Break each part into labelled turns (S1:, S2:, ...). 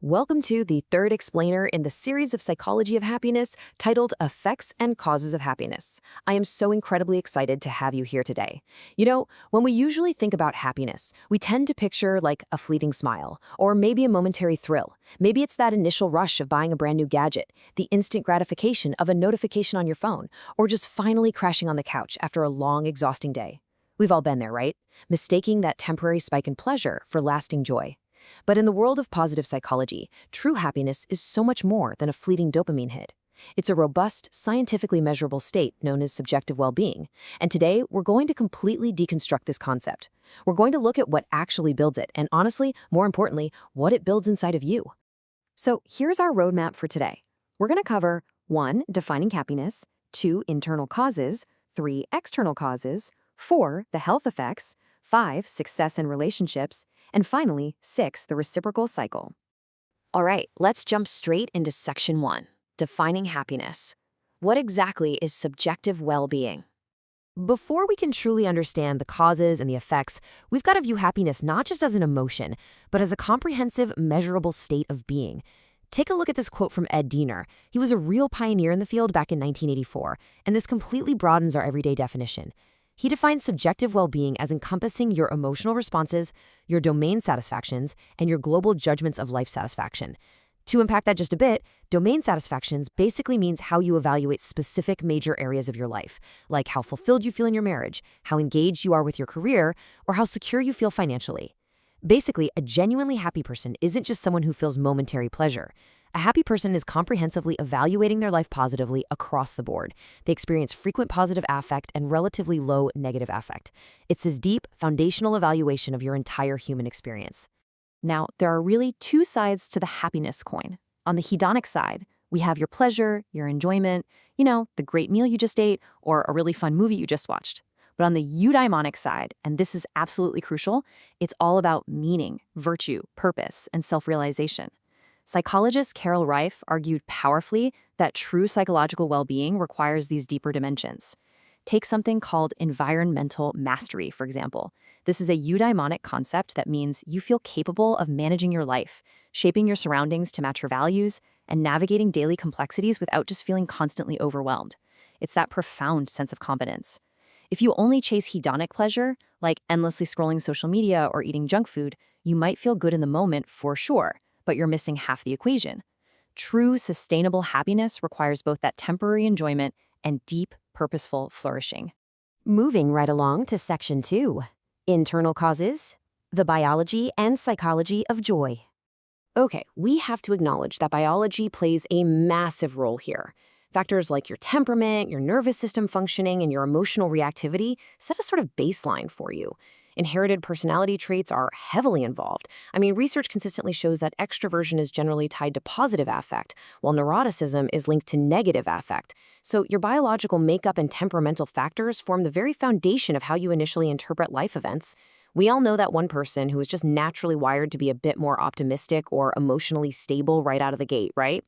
S1: Welcome to the third explainer in the series of Psychology of Happiness titled Effects and Causes of Happiness. I am so incredibly excited to have you here today. When we usually think about happiness, we tend to picture like a fleeting smile, or maybe a momentary thrill. Maybe it's that initial rush of buying a brand new gadget, the instant gratification of a notification on your phone, or just finally crashing on the couch after a long, exhausting day. We've all been there, right? Mistaking that temporary spike in pleasure for lasting joy. But in the world of positive psychology, true happiness is so much more than a fleeting dopamine hit. It's a robust, scientifically measurable state known as subjective well-being. And today, we're going to completely deconstruct this concept. We're going to look at what actually builds it, and honestly, more importantly, what it builds inside of you. So here's our roadmap for today. We're going to cover 1. Defining happiness, 2. Internal causes, 3. External causes, 4. The health effects, 5. Success in relationships, and finally, 6. The reciprocal cycle. All right, let's jump straight into section 1, defining happiness. What exactly is subjective well-being? Before we can truly understand the causes and the effects, we've got to view happiness not just as an emotion, but as a comprehensive, measurable state of being. Take a look at this quote from Ed Diener. He was a real pioneer in the field back in 1984, and this completely broadens our everyday definition. He defines subjective well-being as encompassing your emotional responses, your domain satisfactions, and your global judgments of life satisfaction. To unpack that just a bit, domain satisfactions basically means how you evaluate specific major areas of your life, like how fulfilled you feel in your marriage, how engaged you are with your career, or how secure you feel financially. Basically, a genuinely happy person isn't just someone who feels momentary pleasure. A happy person is comprehensively evaluating their life positively across the board. They experience frequent positive affect and relatively low negative affect. It's this deep, foundational evaluation of your entire human experience. Now, there are really two sides to the happiness coin. On the hedonic side, we have your pleasure, your enjoyment, the great meal you just ate, or a really fun movie you just watched. But on the eudaimonic side, and this is absolutely crucial, it's all about meaning, virtue, purpose, and self-realization. Psychologist Carol Reif argued powerfully that true psychological well-being requires these deeper dimensions. Take something called environmental mastery, for example. This is a eudaimonic concept that means you feel capable of managing your life, shaping your surroundings to match your values, and navigating daily complexities without just feeling constantly overwhelmed. It's that profound sense of competence. If you only chase hedonic pleasure, like endlessly scrolling social media or eating junk food, you might feel good in the moment for sure, but you're missing half the equation. True, sustainable happiness requires both that temporary enjoyment and deep, purposeful flourishing. Moving right along to section 2, internal causes, the biology and psychology of joy. Okay, we have to acknowledge that biology plays a massive role here. Factors like your temperament, your nervous system functioning, and your emotional reactivity set a sort of baseline for you. Inherited personality traits are heavily involved. Research consistently shows that extroversion is generally tied to positive affect, while neuroticism is linked to negative affect. So your biological makeup and temperamental factors form the very foundation of how you initially interpret life events. We all know that one person who is just naturally wired to be a bit more optimistic or emotionally stable right out of the gate, right?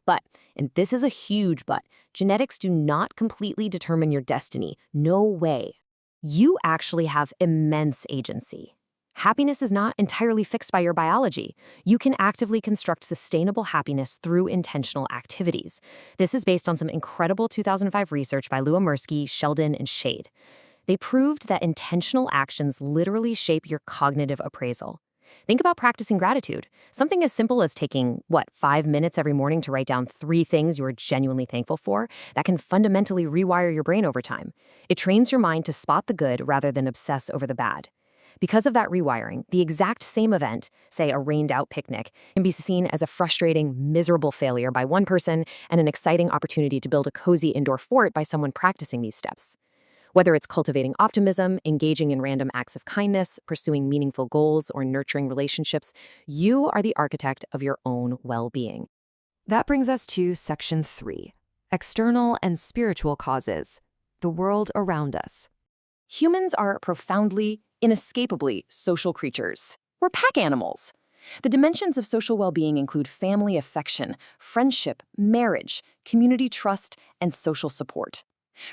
S1: But, and this is a huge but, genetics do not completely determine your destiny. No way. You actually have immense agency. Happiness is not entirely fixed by your biology. You can actively construct sustainable happiness through intentional activities. This is based on some incredible 2005 research by Luomirsky, Sheldon, and Shade. They proved that intentional actions literally shape your cognitive appraisal. Think about practicing gratitude. Something as simple as taking, 5 minutes every morning to write down 3 things you are genuinely thankful for, that can fundamentally rewire your brain over time. It trains your mind to spot the good rather than obsess over the bad. Because of that rewiring, the exact same event, say a rained-out picnic, can be seen as a frustrating, miserable failure by one person and an exciting opportunity to build a cozy indoor fort by someone practicing these steps. Whether it's cultivating optimism, engaging in random acts of kindness, pursuing meaningful goals, or nurturing relationships, you are the architect of your own well-being. That brings us to section 3, external and spiritual causes, the world around us. Humans are profoundly, inescapably social creatures. We're pack animals. The dimensions of social well-being include family affection, friendship, marriage, community trust, and social support.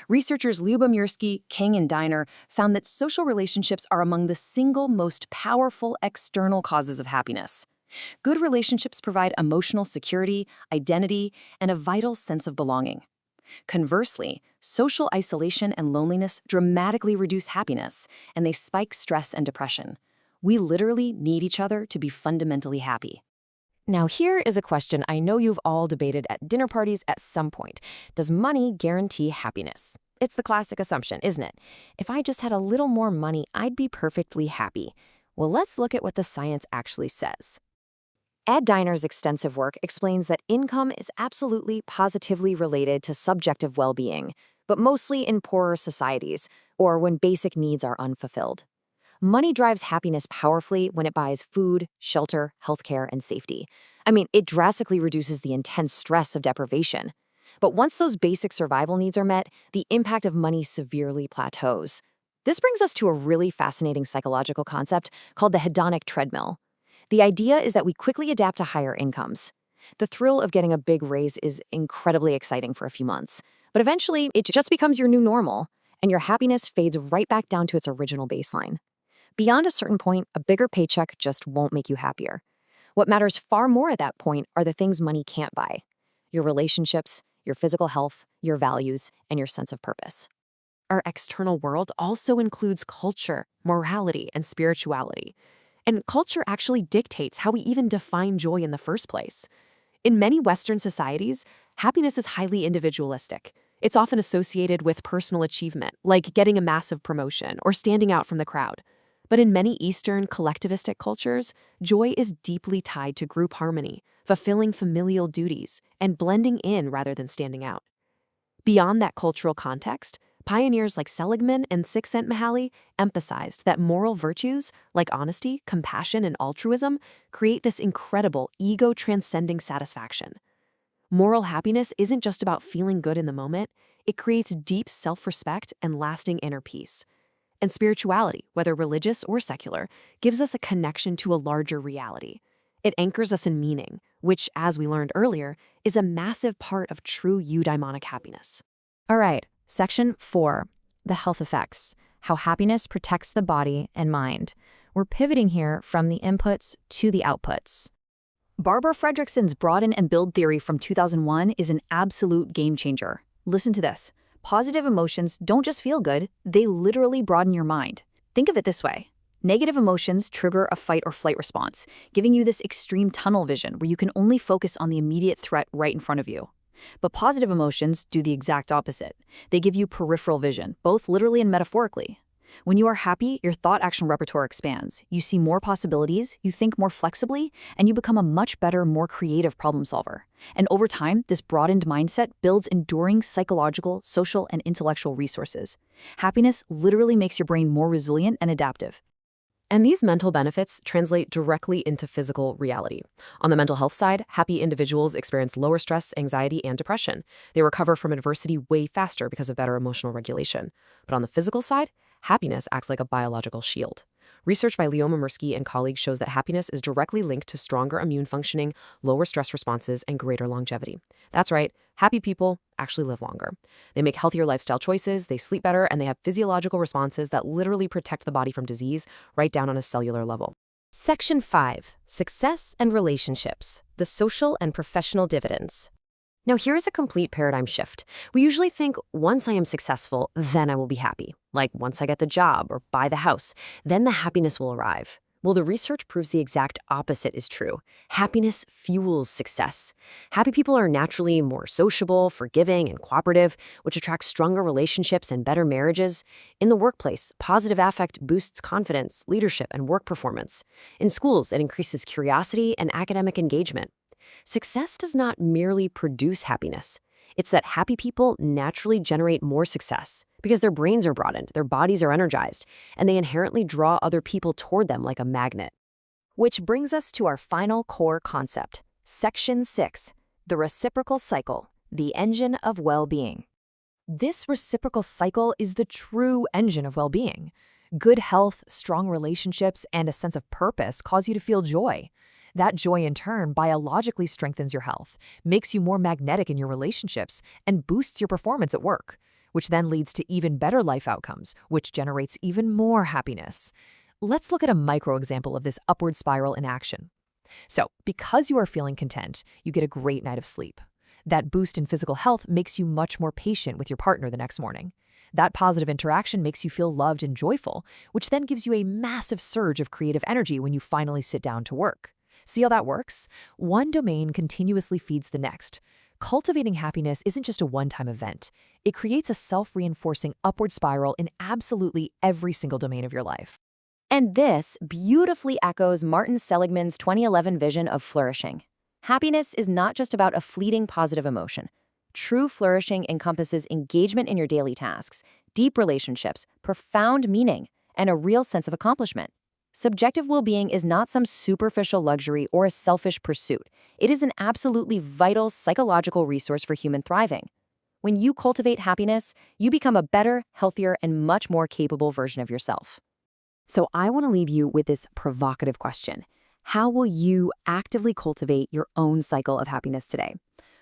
S1: Researchers Luomirsky, King, and Diener found that social relationships are among the single most powerful external causes of happiness. Good relationships provide emotional security, identity, and a vital sense of belonging. Conversely, social isolation and loneliness dramatically reduce happiness, and they spike stress and depression. We literally need each other to be fundamentally happy. Now, here is a question I know you've all debated at dinner parties at some point. Does money guarantee happiness? It's the classic assumption, isn't it? If I just had a little more money, I'd be perfectly happy. Well, let's look at what the science actually says. Ed Diner's extensive work explains that income is absolutely positively related to subjective well-being, but mostly in poorer societies or when basic needs are unfulfilled. Money drives happiness powerfully when it buys food, shelter, healthcare, and safety. It drastically reduces the intense stress of deprivation. But once those basic survival needs are met, the impact of money severely plateaus. This brings us to a really fascinating psychological concept called the hedonic treadmill. The idea is that we quickly adapt to higher incomes. The thrill of getting a big raise is incredibly exciting for a few months, but eventually it just becomes your new normal, and your happiness fades right back down to its original baseline. Beyond a certain point, a bigger paycheck just won't make you happier. What matters far more at that point are the things money can't buy: your relationships, your physical health, your values, and your sense of purpose. Our external world also includes culture, morality, and spirituality. And culture actually dictates how we even define joy in the first place. In many Western societies, happiness is highly individualistic. It's often associated with personal achievement, like getting a massive promotion or standing out from the crowd. But in many Eastern collectivistic cultures, joy is deeply tied to group harmony, fulfilling familial duties, and blending in rather than standing out. Beyond that cultural context, pioneers like Seligman and Csikszentmihalyi emphasized that moral virtues, like honesty, compassion, and altruism, create this incredible ego-transcending satisfaction. Moral happiness isn't just about feeling good in the moment, it creates deep self-respect and lasting inner peace. And spirituality, whether religious or secular, gives us a connection to a larger reality. It anchors us in meaning, which, as we learned earlier, is a massive part of true eudaimonic happiness. All right, Section 4, the health effects, how happiness protects the body and mind. We're pivoting here from the inputs to the outputs. Barbara Fredrickson's Broaden and Build theory from 2001 is an absolute game changer. Listen to this. Positive emotions don't just feel good, they literally broaden your mind. Think of it this way. Negative emotions trigger a fight or flight response, giving you this extreme tunnel vision where you can only focus on the immediate threat right in front of you. But positive emotions do the exact opposite. They give you peripheral vision, both literally and metaphorically. When you are happy, your thought-action repertoire expands. You see more possibilities, you think more flexibly, and you become a much better, more creative problem solver. And over time, this broadened mindset builds enduring psychological, social, and intellectual resources. Happiness literally makes your brain more resilient and adaptive. And these mental benefits translate directly into physical reality. On the mental health side, happy individuals experience lower stress, anxiety, and depression. They recover from adversity way faster because of better emotional regulation. But on the physical side, happiness acts like a biological shield. Research by Leoma Mirsky and colleagues shows that happiness is directly linked to stronger immune functioning, lower stress responses, and greater longevity. That's right, happy people actually live longer. They make healthier lifestyle choices, they sleep better, and they have physiological responses that literally protect the body from disease right down on a cellular level. Section 5, Success and Relationships, the Social and Professional Dividends. Now, here's a complete paradigm shift. We usually think, once I am successful, then I will be happy. Like once I get the job or buy the house, then the happiness will arrive. Well, the research proves the exact opposite is true. Happiness fuels success. Happy people are naturally more sociable, forgiving, and cooperative, which attracts stronger relationships and better marriages. In the workplace, positive affect boosts confidence, leadership, and work performance. In schools, it increases curiosity and academic engagement. Success does not merely produce happiness. It's that happy people naturally generate more success because their brains are broadened, their bodies are energized, and they inherently draw other people toward them like a magnet. Which brings us to our final core concept, Section 6, the reciprocal cycle, the engine of well-being. This reciprocal cycle is the true engine of well-being. Good health, strong relationships, and a sense of purpose cause you to feel joy. That joy, in turn, biologically strengthens your health, makes you more magnetic in your relationships, and boosts your performance at work, which then leads to even better life outcomes, which generates even more happiness. Let's look at a micro example of this upward spiral in action. So, because you are feeling content, you get a great night of sleep. That boost in physical health makes you much more patient with your partner the next morning. That positive interaction makes you feel loved and joyful, which then gives you a massive surge of creative energy when you finally sit down to work. See how that works? One domain continuously feeds the next. Cultivating happiness isn't just a one-time event. It creates a self-reinforcing upward spiral in absolutely every single domain of your life.
S2: And this beautifully echoes Martin Seligman's 2011 vision of flourishing. Happiness is not just about a fleeting positive emotion. True flourishing encompasses engagement in your daily tasks, deep relationships, profound meaning, and a real sense of accomplishment. Subjective well-being is not some superficial luxury or a selfish pursuit. It is an absolutely vital psychological resource for human thriving. When you cultivate happiness, you become a better, healthier, and much more capable version of yourself.
S1: So I want to leave you with this provocative question. How will you actively cultivate your own cycle of happiness today?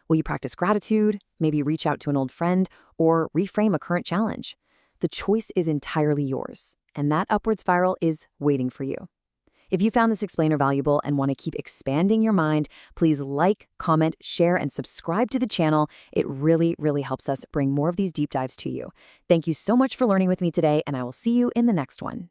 S1: Will you practice gratitude, maybe reach out to an old friend, or reframe a current challenge? The choice is entirely yours, and that upward spiral is waiting for you. If you found this explainer valuable and want to keep expanding your mind, please like, comment, share, and subscribe to the channel. It really, really helps us bring more of these deep dives to you. Thank you so much for learning with me today, and I will see you in the next one.